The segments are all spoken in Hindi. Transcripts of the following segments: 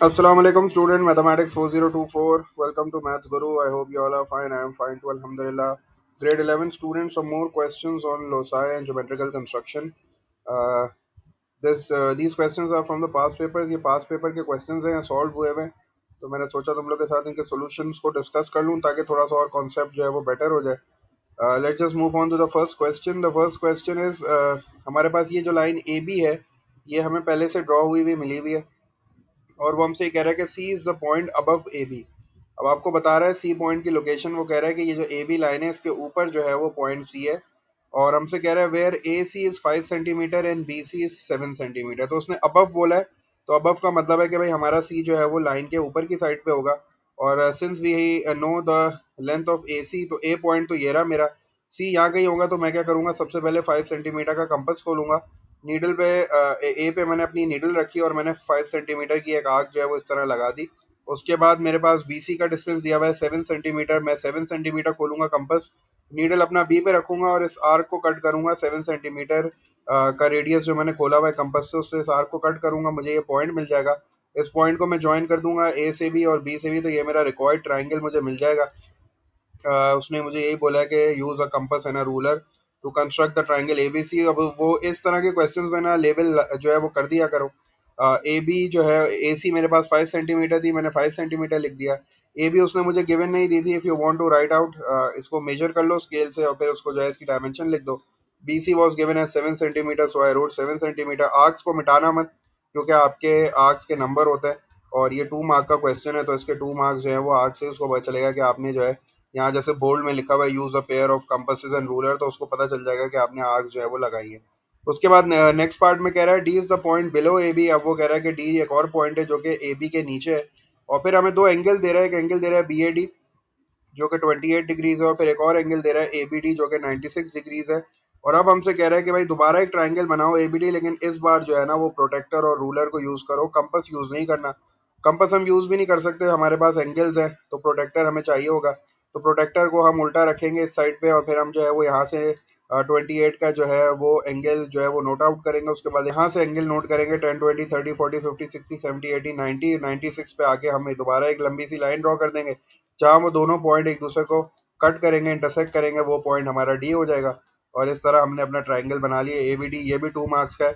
Assalamu alaikum student mathematics 4024. Welcome to Maths Guru. I hope you all are fine. I am fine too, alhamdulillah. Grade 11 students, some more questions on loci and geometrical construction. Uh, these questions are from the past papers. ये past paper के questions हैं, solve हुए हुए हैं. तो मैंने सोचा तुम लोग के साथ इनके solutions को discuss कर लूँ ताकि थोड़ा सा और concept जो है वो better हो जाए. Let's just move on to the first question. The first question is हमारे पास ये जो line AB है ये हमें पहले से draw हुई हुई मिली हुई है और वो हमसे ये कह रहा है कि C is the point above A B. अब आपको बता रहा है सी पॉइंट की लोकेशन. वो कह रहा है कि ये जो ए बी लाइन है इसके ऊपर जो है वो पॉइंट सी है और हमसे कह रहा है where A C is 5 centimetre and B C is 7 centimetre. तो उसने अबव बोला है तो अबव का मतलब है कि भाई हमारा सी जो है वो लाइन के ऊपर की साइड पे होगा. और since we know the length of A C तो ए पॉइंट तो ये रहा मेरा. सी यहाँ कहीं होगा तो मैं क्या करूँगा, सबसे पहले 5 सेंटीमीटर का कंपस खोलूँगा. नीडल पे ए पे मैंने अपनी नीडल रखी और मैंने 5 सेंटीमीटर की एक आर्क जो है वो इस तरह लगा दी. उसके बाद मेरे पास बी सी का डिस्टेंस दिया हुआ है 7 सेंटीमीटर. मैं 7 सेंटीमीटर खोलूँगा कंपस, नीडल अपना बी पे रखूँगा और इस आर्क को कट करूँगा. 7 सेंटीमीटर का रेडियस जो मैंने खोला हुआ है कंपस से उससे इस आर्क को कट करूँगा, मुझे ये पॉइंट मिल जाएगा. इस पॉइंट को मैं ज्वाइन कर दूंगा ए से भी और बी से भी, तो ये मेरा रिक्वायर्ड ट्राइंगल मुझे मिल जाएगा. उसने मुझे यही बोला है कि use a compass and a ruler to construct the triangle A B C. अब वो इस तरह के क्वेश्चंस में ना लेवल जो है वो कर दिया करो. ए बी जो है ए सी मेरे पास 5 सेंटीमीटर थी, मैंने 5 सेंटीमीटर लिख दिया. ए बी उसने मुझे गिवन नहीं दी थी. If you want to write out इसको मेजर कर लो स्केल से और फिर उसको जो है इसकी डायमेंशन लिख दो. बी सी वॉज गिवन है 7 centimetre, so I wrote 7 centimetre. Arcs को मिटाना मत क्योंकि आपके आर्क्स के नंबर होते हैं और ये 2 मार्क का क्वेश्चन है तो इसके 2 मार्क्स जो है वो आर्क से उसको पता चलेगा कि आपने जो है यहाँ जैसे बोल्ड में लिखा हुआ है use a pair of compasses and ruler, तो उसको पता चल जाएगा कि आपने आर्क जो है वो लगाई है. उसके बाद नेक्स्ट पार्ट में कह रहा है D is the point below A B. अब वो कह रहा है कि डी एक और पॉइंट है जो कि ए बी के नीचे है और फिर हमें दो एंगल दे रहा है. एक एंगल दे रहा है बी ए डी जो कि 28 डिग्रीज है और फिर एक और एंगल दे रहा है ए बी डी जो कि 96 डिग्रीज है. और अब हमसे कह रहा है कि भाई दोबारा एक ट्राइंगल बनाओ ए बी डी, लेकिन इस बार जो है ना वो प्रोटेक्टर और रूलर को यूज़ करो, कंपस यूज़ नहीं करना. कंपस हम यूज़ भी नहीं कर सकते, हमारे पास एंगल्स हैं तो प्रोटेक्टर हमें चाहिए होगा. तो प्रोटेक्टर को हम उल्टा रखेंगे इस साइड पे और फिर हम जो है वो यहाँ से 28 का जो है वो एंगल जो है वो नोट आउट करेंगे. उसके बाद यहाँ से एंगल नोट करेंगे 10 20 30 40 50 60 70 80 90 96 पे आके हम दोबारा एक लंबी सी लाइन ड्रॉ कर देंगे जहाँ वो दोनों पॉइंट एक दूसरे को कट करेंगे, इंटरसेक्ट करेंगे. वो पॉइंट हमारा डी हो जाएगा और इस तरह हमने अपना ट्राइंगल बना लिया ए बी डी. ये भी 2 मार्क्स का है.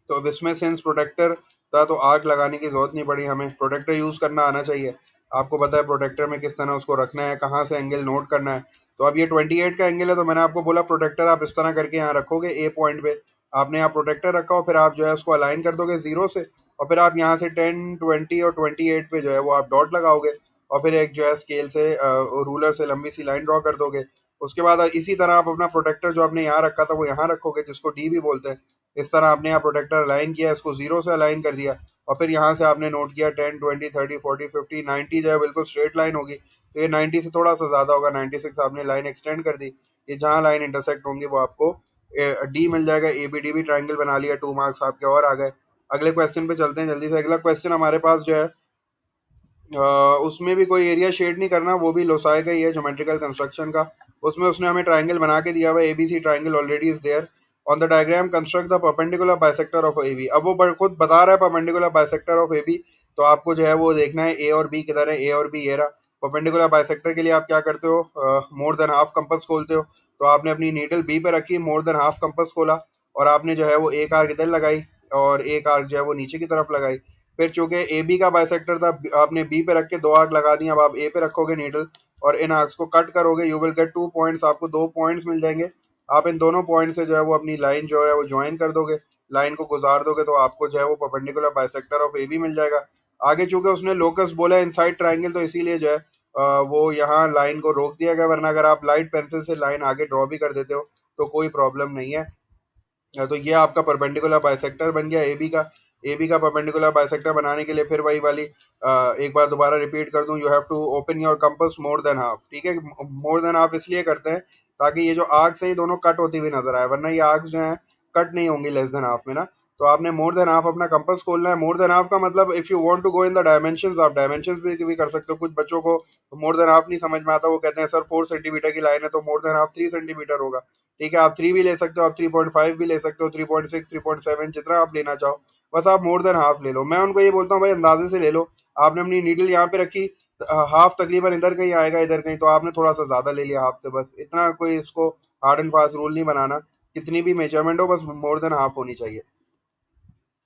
तो अब इसमें सेंस प्रोटेक्टर था तो आर्क लगाने की जरूरत नहीं पड़ी हमें. प्रोटेक्टर यूज़ करना आना चाहिए. आपको पता है प्रोटेक्टर में किस तरह उसको रखना है, कहाँ से एंगल नोट करना है. तो अब ये 28 का एंगल है तो मैंने आपको बोला प्रोटेक्टर आप इस तरह करके यहाँ रखोगे ए पॉइंट पे. आपने यहाँ प्रोटेक्टर रखा और फिर आप जो है उसको अलाइन कर दोगे जीरो से और फिर आप यहाँ से 10 20 और 28 पे जो है वो आप डॉट लगाओगे और फिर एक जो है स्केल से रूलर से लंबी सी लाइन ड्रॉ कर दोगे. उसके बाद इसी तरह आप अपना प्रोटेक्टर जो आपने यहाँ रखा था वो यहाँ रखोगे जिसको डी भी बोलते हैं. इस तरह आपने यहाँ प्रोटेक्टर अलाइन किया, इसको जीरो से अलाइन कर दिया और फिर यहाँ से आपने नोट किया 10 20 30 40 50 90 जो है बिल्कुल स्ट्रेट लाइन होगी. तो ये 90 से थोड़ा सा ज़्यादा होगा, 96 आपने लाइन एक्सटेंड कर दी. ये जहाँ लाइन इंटरसेक्ट होंगी वो आपको डी मिल जाएगा. ए बी डी भी ट्राइंगल बना लिया, 2 मार्क्स आपके और आ गए. अगले क्वेश्चन पे चलते हैं जल्दी से. अगला क्वेश्चन हमारे पास जो है उसमें भी कोई एरिया शेड नहीं करना, वो भी लोसाई का ही है ज्योमेट्रिकल कंस्ट्रक्शन का. उसमें उसने हमें ट्राइंगल बना के दिया हुआ है ABC triangle already is there. On the diagram construct the perpendicular bisector of A B. अब वो खुद बता रहा है perpendicular bisector of A B, तो आपको जो है वो देखना है ए और बी किधर है. ए और बी ये रहा. परपेंडिकुलर बाइसेक्टर के लिए आप क्या करते हो, मोर देन हाफ कंपस खोलते हो. तो आपने अपनी नीडल बी पे रखी, मोर देन हाफ कंपस खोला और आपने जो है वो एक आर्क इधर लगाई और एक आर्क जो है वो नीचे की तरफ लगाई. फिर चूंकि ए बी का बाइसेक्टर था आपने बी पे रख के दो आर्क लगा दी. अब आप ए पे रखोगे नीडल और इन आर्क्स को कट करोगे, यू विल गेट 2 पॉइंट्स. आपको 2 पॉइंट्स मिल जाएंगे. आप इन दोनों पॉइंट से जो है वो अपनी लाइन जो है वो ज्वाइन कर दोगे, लाइन को गुजार दोगे तो आपको जो है वो perpendicular bisector of A B मिल जाएगा. आगे चूंकि उसने लोकस बोला है इनसाइड ट्राइंगल तो इसीलिए जो है वो यहाँ लाइन को रोक दिया गया, वरना अगर आप लाइट पेंसिल से लाइन आगे ड्रॉ भी कर देते हो तो कोई प्रॉब्लम नहीं है. तो ये आपका परपेंडिकुलर बाइसेक्टर बन गया ए बी का. ए बी का परपेंडिकुलर बाइसेक्टर बनाने के लिए फिर वही वाली एक बार दोबारा रिपीट कर दूं, you have to open your compass more than half. ठीक है, मोर देन हाफ इसलिए करते हैं ताकि ये जो आर्क्स हैं ये दोनों कट होती हुई नजर आए, वरना ये आर्क्स जो हैं कट नहीं होंगी लेस देन हाफ में ना. तो आपने मोर देन हाफ अपना कंपास खोलना है. मोर देन हाफ का मतलब if you want to go in the dimensions आप डायमेंशंस भी कर सकते हो. कुछ बच्चों को मोर देन हाफ नहीं समझ में आता, वो कहते हैं सर 4 सेंटीमीटर की लाइन है तो मोर देन हाफ 3 सेंटीमीटर होगा. ठीक है, आप 3 भी ले सकते हो, आप 3.5 भी ले सकते हो, 3.6 3.7 जितना आप लेना चाहो. बस आप मोर देन हाफ ले लो। मैं उनको ये बोलता हूँ भाई अंदाजे से ले लो, आपने अपनी नीडल यहाँ पे रखी, हाफ तकरीबन इधर कहीं आएगा इधर कहीं, तो आपने थोड़ा सा ज्यादा ले लिया हाफ से, बस इतना, कोई इसको हार्ड एंड फास्ट रूल नहीं बनाना, कितनी भी मेजरमेंट हो बस मोर देन हाफ होनी चाहिए।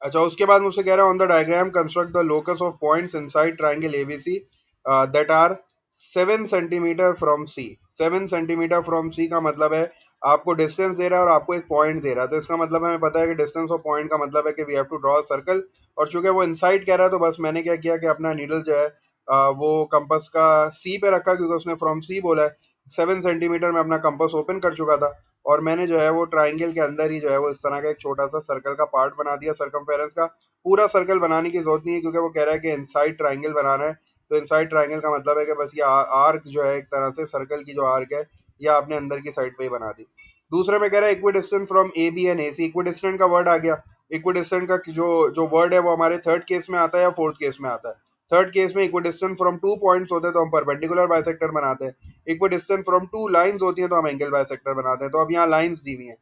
अच्छा, उसके बाद मुझसे कह रहा है on the diagram construct the locus of points inside triangle ABC that are 7 centimetre from C. 7 centimetre from C का मतलब है आपको डिस्टेंस दे रहा है और आपको एक पॉइंट दे रहा है, तो इसका मतलब हमें पता है कि डिस्टेंस ऑफ पॉइंट का मतलब है कि we have to draw circle. और चूंकि वो इनसाइड कह रहा है तो बस मैंने क्या किया कि अपना नीडल जो है वो कंपस का सी पे रखा, क्योंकि उसने फ्रॉम सी बोला है। 7 सेंटीमीटर में अपना कंपस ओपन कर चुका था, और मैंने जो है वो ट्राइंगल के अंदर ही जो है वो इस तरह का एक छोटा सा सर्कल का पार्ट बना दिया। सर्कमफेरेंस का पूरा सर्कल बनाने की जरूरत नहीं है, क्योंकि वो कह रहा है कि इनसाइड ट्राइंगल बनाना है, तो इनसाइड ट्राइंगल का मतलब है कि बस ये आर्क जो है एक तरह से सर्कल की जो आर्क है ये आपने अंदर की साइड पे ही बना दी। दूसरे में कह रहा है equidistant from A B and A C. Equidistant का वर्ड आ गया। इक्विडिस्टेंट का जो जो वर्ड है वो हमारे थर्ड केस में आता है या फोर्थ केस में आता है? थर्ड केस में इक्विडिस्टेंट फ्रॉम टू पॉइंट्स होते हैं तो हम परपेंडिकुलर बाइसेक्टर बनाते हैं, इक्विडिस्टेंट फ्रॉम टू लाइंस होती हैं तो हम एंगल बाइसेक्टर बनाते हैं। तो अब यहाँ लाइंस दी हुई हैं,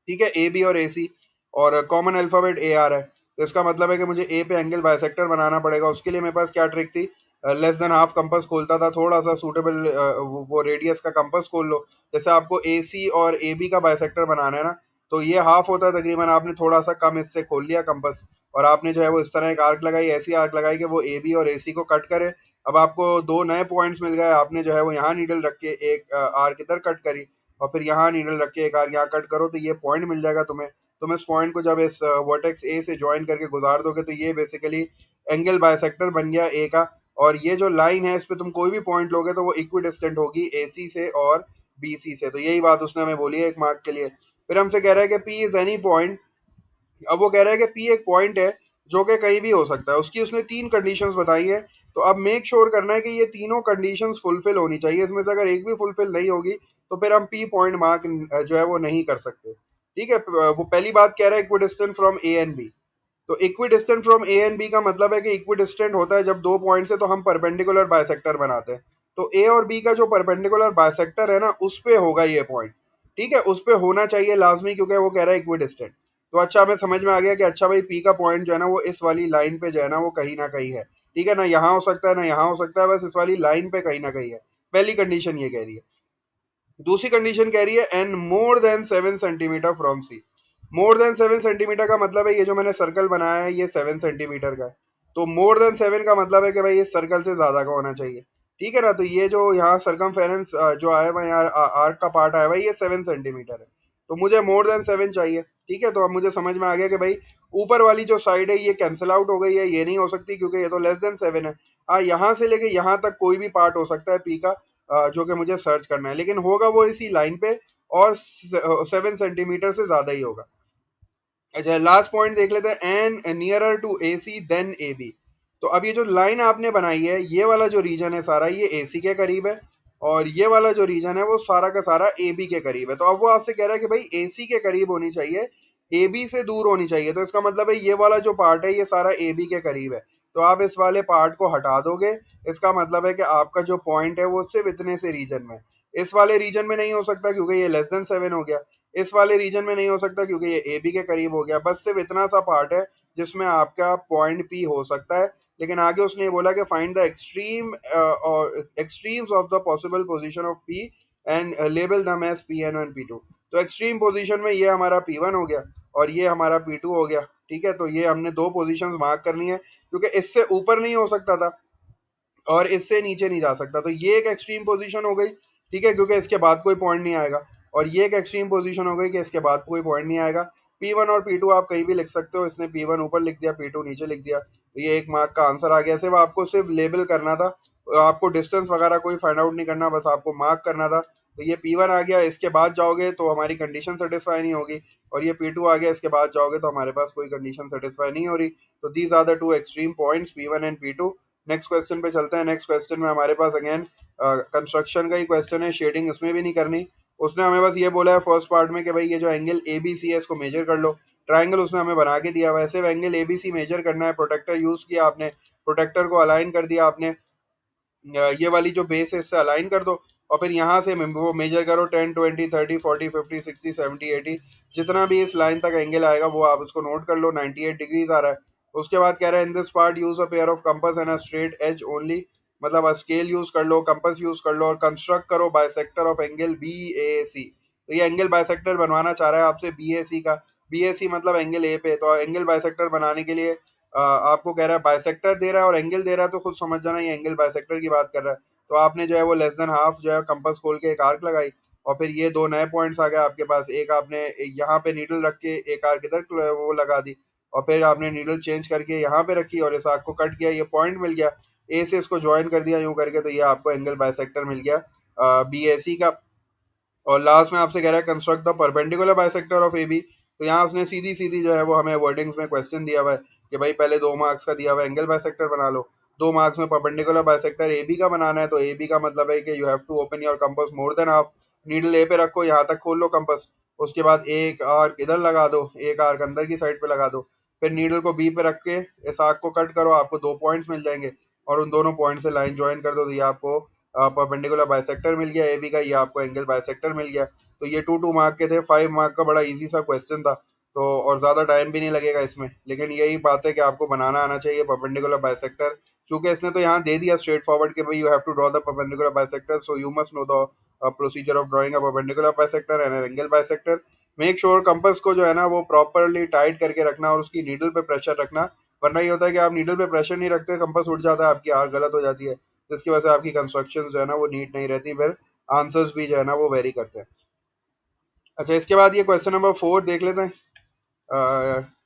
ठीक है, ए बी और ए सी, और कॉमन अल्फाबेट ए आर है, तो इसका मतलब है कि मुझे ए पे एंगल बाइसेक्टर बनाना पड़ेगा। उसके लिए मेरे पास क्या ट्रिक थी, लेस देन हाफ कंपास खोलता था, थोड़ा सा सूटेबल वो रेडियस का कंपास खोल लो। जैसे आपको ए सी और ए बी का बाइसेक्टर बनाना है ना, तो ये हाफ होता है तकरीबन, आपने थोड़ा सा कम इससे खोल लिया कंपास, और आपने जो है वो इस तरह एक आर्क लगाई, ऐसी आर्क लगाई कि वो ए बी और ए सी को कट करे। अब आपको दो नए पॉइंट्स मिल गए, आपने जो है वो यहाँ नीडल रख के एक आर्क इधर कट करी, और फिर यहाँ नीडल रख के एक आर्क यहाँ कट करो, तो ये पॉइंट मिल जाएगा तुम्हें। तुम इस पॉइंट को जब इस वर्टेक्स ए से ज्वाइन करके गुजार दोगे तो ये बेसिकली एंगल बायसेक्टर बन गया ए का। और ये जो लाइन है इस पे तुम कोई भी पॉइंट लोगे तो वो इक्विडिस्टेंट होगी ए सी से और बी सी से। तो यही बात उसने हमें बोली है एक मार्क के लिए। फिर हमसे कह रहा है कि पी इज एनी पॉइंट। अब वो कह रहा है कि पी एक पॉइंट है जो कि कहीं भी हो सकता है, उसकी उसने तीन कंडीशंस बताई है। तो अब मेक श्योर करना है कि ये तीनों कंडीशंस फुलफिल होनी चाहिए, इसमें से अगर एक भी फुलफिल नहीं होगी तो फिर हम पी पॉइंट मार्क जो है वो नहीं कर सकते। ठीक है, वो पहली बात कह रहा है equidistant from A and B. तो equidistant from A and B का मतलब है कि इक्विडिस्टेंट होता है जब दो पॉइंट से तो हम परपेंडिकुलर बाइसेक्टर बनाते हैं। तो ए और बी का जो परपेंडिकुलर बाइसेक्टर है ना उस पे होगा ये पॉइंट, ठीक है, उस पे होना चाहिए लाजमी, क्योंकि वो कह रहा है इक्विडिस्टेंट। तो अच्छा, हमें समझ में आ गया कि अच्छा भाई पी का पॉइंट जो है ना वो इस वाली लाइन पे जो है ना कहीं है, ठीक है ना, यहाँ हो सकता है ना यहाँ हो सकता है, बस इस वाली लाइन पे कहीं ना कहीं है। पहली कंडीशन ये कह रही है। दूसरी कंडीशन कह रही है and more than 7 centimetre from C. More than 7 centimetre का मतलब है ये जो मैंने सर्कल बनाया है ये 7 सेंटीमीटर का है, तो मोर देन 7 का मतलब है कि भाई इस सर्कल से ज्यादा का होना चाहिए, ठीक है ना। तो ये जो यहाँ सरकमफेरेंस जो आया हुआ है यहाँ आर्क का पार्ट आया हुआ है ये 7 सेंटीमीटर है, तो मुझे मोर देन 7 चाहिए। ठीक है, तो अब मुझे समझ में आ गया कि भाई ऊपर वाली जो साइड है ये कैंसिल आउट हो गई है, ये नहीं हो सकती क्योंकि ये तो लेस देन 7 है। हाँ, यहाँ से लेके यहाँ तक कोई भी पार्ट हो सकता है पी का जो कि मुझे सर्च करना है, लेकिन होगा वो इसी लाइन पे और 7 सेंटीमीटर से ज्यादा ही होगा। अच्छा, लास्ट पॉइंट देख लेते हैं, and nearer to A C than A B. तो अब ये जो लाइन आपने बनाई है ये वाला जो रीजन है सारा ये ए सी के करीब है, और ये वाला जो रीजन है वो सारा का सारा ए बी के करीब है। तो अब वो आपसे कह रहा है कि भाई ए सी के करीब होनी चाहिए, ए बी से दूर होनी चाहिए, तो इसका मतलब है ये वाला जो पार्ट है ये सारा ए बी के करीब है। तो आप इस वाले पार्ट को हटा दोगे, इसका मतलब है कि आपका जो पॉइंट है वो सिर्फ इतने से रीजन में, इस वाले रीजन में नहीं हो सकता क्योंकि ये लेस देन 7 हो गया, इस वाले रीजन में नहीं हो सकता क्योंकि ये ए बी के करीब हो गया, बस सिर्फ इतना सा पार्ट है जिसमें आपका पॉइंट पी हो सकता है। लेकिन आगे उसने ये बोला कि find the extremes of the possible position of P and label them as P N and P two. तो एक्सट्रीम पोजीशन में ये हमारा पी वन हो गया और ये हमारा पी टू हो गया, ठीक है। तो ये हमने दो पोजीशंस मार्क करनी है क्योंकि इससे ऊपर नहीं हो सकता था और इससे नीचे नहीं जा सकता, तो ये एक एक्सट्रीम पोजीशन हो गई, ठीक है, क्योंकि इसके बाद कोई पॉइंट नहीं आएगा। और ये एक एक्सट्रीम पोजीशन हो गई कि इसके बाद कोई पॉइंट नहीं आएगा। पी वन और पी टू आप कहीं भी लिख सकते हो, इसने पी वन ऊपर लिख दिया पी टू नीचे लिख दिया, तो ये एक मार्क का आंसर आ गया। सिर्फ आपको सिर्फ लेबल करना था, आपको डिस्टेंस वगैरह कोई फाइंड आउट नहीं करना, बस आपको मार्क करना था। तो ये पी वन आ गया, इसके बाद जाओगे तो हमारी कंडीशन सेटिस्फाई नहीं होगी, और ये पी टू आ गया, इसके बाद जाओगे तो हमारे पास कोई कंडीशन सेटिस्फाई नहीं हो रही। तो these are the two extreme points P one and P two. Next question पे चलते हैं। नेक्स्ट क्वेश्चन में हमारे पास अगेन कंस्ट्रक्शन का ही क्वेश्चन है, शेडिंग इसमें भी नहीं करनी। उसने हमें बस ये बोला है फर्स्ट पार्ट में कि भाई ये जो एंगल ए बी सी है इसको मेजर कर लो। ट्राइंगल उसने हमें बना के दिया, वैसे angle A B C measure करना है, प्रोटेक्टर यूज किया आपने, प्रोटेक्टर को अलाइन कर दिया आपने, ये वाली जो बेस है इससे अलाइन कर दो, और फिर यहाँ से वो मेजर करो 10 20 30 40 50 60 70 80, जितना भी इस लाइन तक एंगल आएगा वो आप उसको नोट कर लो। 98 डिग्रीज आ रहा है। उसके बाद कह रहा है in this part use a pair of compass and a straight edge only, मतलब स्केल यूज कर लो, कंपास यूज कर लो और कंस्ट्रक्ट करो bisector of angle B A C. तो ये एंगल बाइसेक्टर बनवाना चाह रहा है आपसे बी ए सी का। बी ए सी मतलब एंगल ए पे। तो एंगल बाइसेक्टर बनाने के लिए आपको कह रहा है बाइसेक्टर दे रहा है और एंगल दे रहा है, तो खुद समझ जाना ये एंगल बाइसेक्टर की बात कर रहा है। तो आपने जो है वो लेस देन हाफ जो है कंपास खोल के एक आर्क लगाई और फिर ये दो नए पॉइंट्स आ गए आपके पास। एक आपने यहाँ पे नीडल रख के एक आर्क इधर वो लगा दी और फिर आपने नीडल चेंज करके यहाँ पे रखी और इस आर्क को कट किया, ये पॉइंट मिल गया। ए से इसको ज्वाइन कर दिया यूं करके, तो ये आपको एंगल बाइसेक्टर मिल गया बी ए सी का। और लास्ट में आपसे कह रहा है construct the perpendicular bisector of A B. तो यहाँ उसने सीधी सीधी जो है वो हमें वर्डिंग्स में क्वेश्चन दिया हुआ है कि भाई पहले 2 मार्क्स का दिया हुआ एंगल बाइसेक्टर बना लो, 2 मार्क्स में परपेंडिकुलर बाइसेक्टर ए बी का बनाना है। तो ए बी का मतलब है कि you have to open your compass more than half, needle A पे रखो, यहाँ तक खोल लो कंपास। उसके बाद एक आर्क इधर लगा दो, एक आर्क अंदर की साइड पे लगा दो, फिर नीडल को बी पे रख के इस आर्क को कट करो, आपको 2 पॉइंट्स मिल जाएंगे और उन दोनों पॉइंट से लाइन ज्वाइन कर दो, तो ये आपको परपेंडिकुलर बाइसेक्टर मिल गया ए बी का, ये आपको एंगल बाइसेक्टर मिल गया। तो ये 2 2 मार्क के थे। 5 मार्क का बड़ा इजी सा क्वेश्चन था। तो और ज़्यादा टाइम भी नहीं लगेगा इसमें, लेकिन यही बात है कि आपको बनाना आना चाहिए परपेंडिकुलर बाइसेक्टर। क्योंकि इसने तो यहाँ दे दिया स्ट्रेट फॉरवर्ड कि भाई you have to draw the perpendicular bisector, so you must know the procedure of drawing a perpendicular bisector and angle bisector. Make sure compass को जो है ना वो प्रॉपरली टाइट करके रखना और उसकी नीडल पे प्रेशर रखना, वरना ये होता है कि आप नीडल पे प्रेशर नहीं रखते, कंपास उठ जाता है, आपकी आर्क गलत हो जाती है, जिसकी वजह से आपकी कंस्ट्रक्शन जो है ना वो नीट नहीं रहती, फिर आंसर्स भी जो है ना वो वेरी करते हैं। अच्छा, इसके बाद ये क्वेश्चन नंबर 4 देख लेते हैं।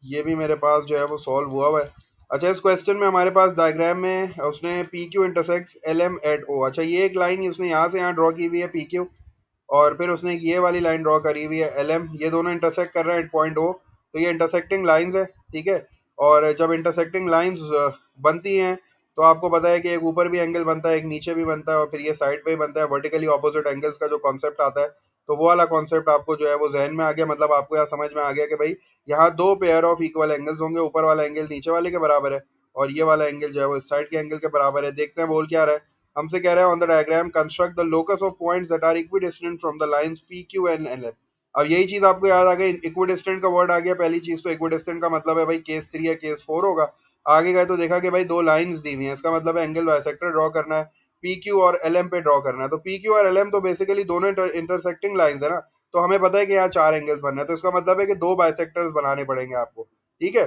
ये भी मेरे पास जो है वो सॉल्व हुआ है। अच्छा, इस क्वेश्चन में हमारे पास डायग्राम में उसने P Q intersects L M at O. अच्छा, ये एक लाइन उसने यहाँ से यहाँ ड्रॉ की हुई है पी क्यू, और फिर उसने ये वाली लाइन ड्रॉ करी हुई है एल एम, ये दोनों इंटरसेक्ट कर रहे हैं एट पॉइंट ओ। तो ये इंटरसेक्टिंग लाइंस है, ठीक है। और जब इंटरसेक्टिंग लाइंस बनती हैं तो आपको पता है कि एक ऊपर भी एंगल बनता है, एक नीचे भी बनता है और फिर ये साइड पे भी बनता है। वर्टिकली ऑपोजिट एंगल्स का जो कॉन्सेप्ट आता है, तो वो वाला कॉन्सेप्ट आपको जो है वो जहन में आ गया, मतलब आपको यहाँ समझ में आ गया कि भाई यहाँ दो पेयर ऑफ इक्वल एंगल्स होंगे, ऊपर वाला एंगल नीचे वाले के बराबर है और ये वाला एंगल जो है वो इस साइड के एंगल के बराबर है। देखते हैं बोल क्या रहा है। हमसे कह रहा है on the diagram construct the locus of points that are equidistant from the lines P Q and L M. अब यही चीज आपको याद आ गई, इक्विडिस्टेंट का वर्ड आ गया पहली चीज। तो इक्विडिस्टेंट का मतलब है भाई केस 3 या केस 4 होगा। आगे गए तो देखा कि भाई दो लाइंस दी हुई हैं, इसका मतलब है एंगल बाइसेक्टर ड्रॉ करना है, पी क्यू और एल एम पे ड्रॉ करना है। तो पी क्यू और एल एम तो बेसिकली दोनों इंटरसेक्टिंग लाइंस है ना, तो हमें पता है कि यहाँ 4 एंगल्स बनना है, तो इसका मतलब है कि दो बाइसेक्टर्स बनाने पड़ेंगे आपको, ठीक है।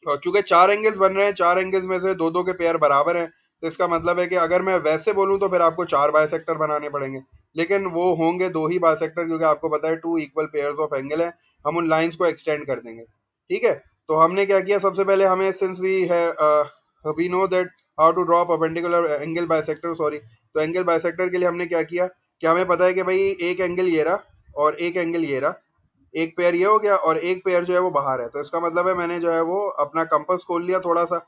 और चूंकि 4 एंगल्स बन रहे हैं, 4 एंगल्स में से दो दो के पेयर बराबर हैं, तो इसका मतलब है कि अगर मैं वैसे बोलूं तो फिर आपको 4 बाइसेक्टर बनाने पड़ेंगे, लेकिन वो होंगे दो ही बाइसेक्टर, क्योंकि आपको पता है 2 इक्वल पेयर्स ऑफ एंगल है। हम उन लाइंस को एक्सटेंड कर देंगे, ठीक है। तो हमने क्या किया, सबसे पहले हमें since we know that how to draw perpendicular angle bisector, sorry, तो एंगल बाइसेक्टर के लिए हमने क्या किया कि हमें पता है कि भाई एक एंगल ये रहा और एक एंगल ये रहा, एक पेयर ये हो गया और एक पेयर जो है वो बाहर है। तो इसका मतलब है मैंने जो है वो अपना कंपास खोल लिया थोड़ा सा।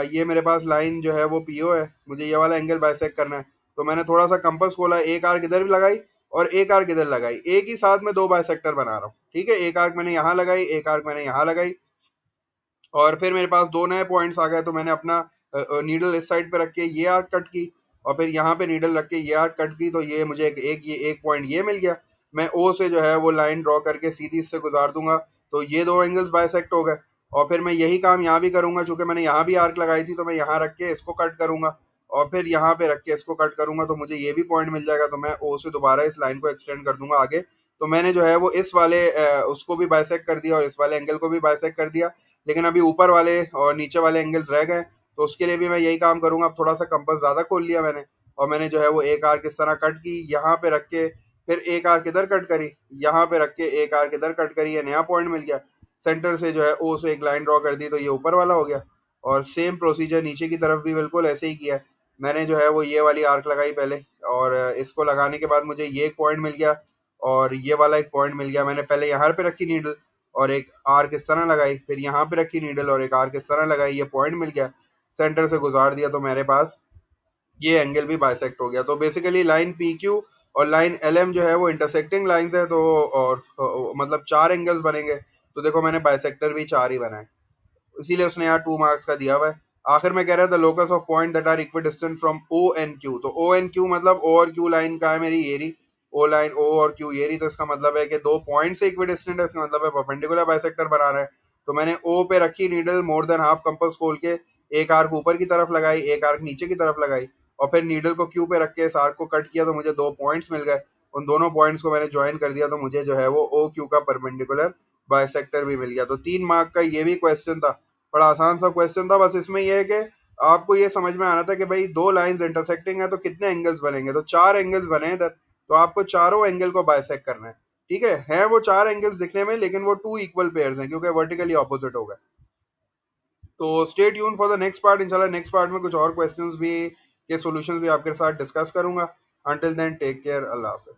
ये मेरे पास लाइन जो है वो पीओ है, मुझे ये वाला एंगल बाइसेक्ट करना है, तो मैंने थोड़ा सा कंपास खोला, एक आर्क इधर भी लगाई और एक आर्क इधर लगाई, एक ही साथ में दो बाइसेक्टर बना रहा हूँ, ठीक है। एक आर्क मैंने यहाँ लगाई, एक आर्क मैंने यहाँ लगाई और फिर मेरे पास दो नए पॉइंट्स आ गए, तो मैंने अपना नीडल इस साइड पे रख के ये आर्क कट की और फिर यहाँ पे नीडल रख के ये आर्क कट की, तो ये मुझे एक पॉइंट ये मिल गया। मैं ओ से जो है वो लाइन ड्रॉ करके सीधी इससे गुजार दूंगा, तो ये दो एंगल्स बाइसेक्ट हो गए। और फिर मैं यही काम यहाँ भी करूंगा, चूंकि मैंने यहाँ भी आर्क लगाई थी, तो मैं यहाँ रख के इसको कट करूंगा और फिर यहाँ पे रख के इसको कट करूंगा, तो मुझे ये भी पॉइंट मिल जाएगा। तो मैं ओ से दोबारा इस लाइन को एक्सटेंड कर दूंगा आगे। तो मैंने जो है वो इस वाले उसको भी बाइसेक्ट कर दिया और इस वाले एंगल को भी बाइसेक्ट कर दिया, लेकिन अभी ऊपर वाले और नीचे वाले एंगल्स रह गए। तो उसके लिए भी मैं यही काम करूंगा। अब थोड़ा सा कंपास ज़्यादा खोल लिया मैंने और मैंने जो है वो एक आर्क इस तरह कट की, यहाँ पे रख के फिर एक आर्क इधर कट करी, यहाँ पे रख के एक आर्क इधर कट करी, ये नया पॉइंट मिल गया। सेंटर से जो है ओ से एक लाइन ड्रॉ कर दी, तो ये ऊपर वाला हो गया। और सेम प्रोसीजर नीचे की तरफ भी बिल्कुल ऐसे ही किया है। मैंने जो है वो ये वाली आर्क लगाई पहले और इसको लगाने के बाद मुझे ये एक पॉइंट मिल गया और ये वाला एक पॉइंट मिल गया। मैंने पहले यहाँ पे रखी नीडल और एक आर्क इस तरह लगाई, फिर यहाँ पे रखी नीडल और एक आर्क इस तरह लगाई, ये पॉइंट मिल गया, सेंटर से गुजार दिया, तो मेरे पास ये एंगल भी बाइसेक्ट हो गया। तो बेसिकली लाइन पी क्यू और लाइन एल एम जो है वो इंटरसेक्टिंग लाइंस है, तो और मतलब 4 एंगल्स बनेंगे। तो देखो मैंने बाइसेक्टर भी 4 ही बनाए, इसीलिए उसने यहाँ 2 मार्क्स का दिया हुआ है। आखिर में कह रहा है the locus of point that are equidistant from O N Q. तो ओ एन क्यू मतलब ओ और क्यू लाइन का है मेरी, ये रही ओ लाइन, ओ और क्यू ये रही। तो इसका मतलब है कि दो पॉइंट से इक्विडिस्टेंट है, इसका मतलब है परपेंडिकुलर बाइसेक्टर बना रहा है। तो मैंने ओ पे रखी नीडल, मोर देन हाफ कंपास खोल के एक आर्क ऊपर की तरफ लगाई, एक आर्क नीचे की तरफ लगाई, और फिर नीडल को क्यू पे रख के इस आर्क को कट किया, तो मुझे दो पॉइंट्स मिल गए। उन दोनों पॉइंट्स को मैंने ज्वाइन कर दिया, तो मुझे जो है वो ओ क्यू का परपेंडिकुलर बाइसेक्टर भी मिल गया। तो 3 मार्क का ये भी क्वेश्चन था, बड़ा आसान सा क्वेश्चन था। बस इसमें यह है कि आपको ये समझ में आना था कि भाई दो लाइंस इंटरसेक्टिंग है तो कितने एंगल्स बनेंगे। तो 4 एंगल्स बने हैं इधर, तो आपको चारों एंगल को बाइसेक्ट करना है। ठीक है वो 4 एंगल्स दिखने में, लेकिन वो 2 इक्वल पेयर्स हैं क्योंकि वर्टिकली ऑपोजिट हो गए। तो stay tune for the next part. इंशाल्लाह नेक्स्ट पार्ट में कुछ और क्वेश्चंस भी के सॉल्यूशंस भी आपके साथ डिस्कस करूंगा। अंटिल देन टेक केयर, अल्लाह हाफिज।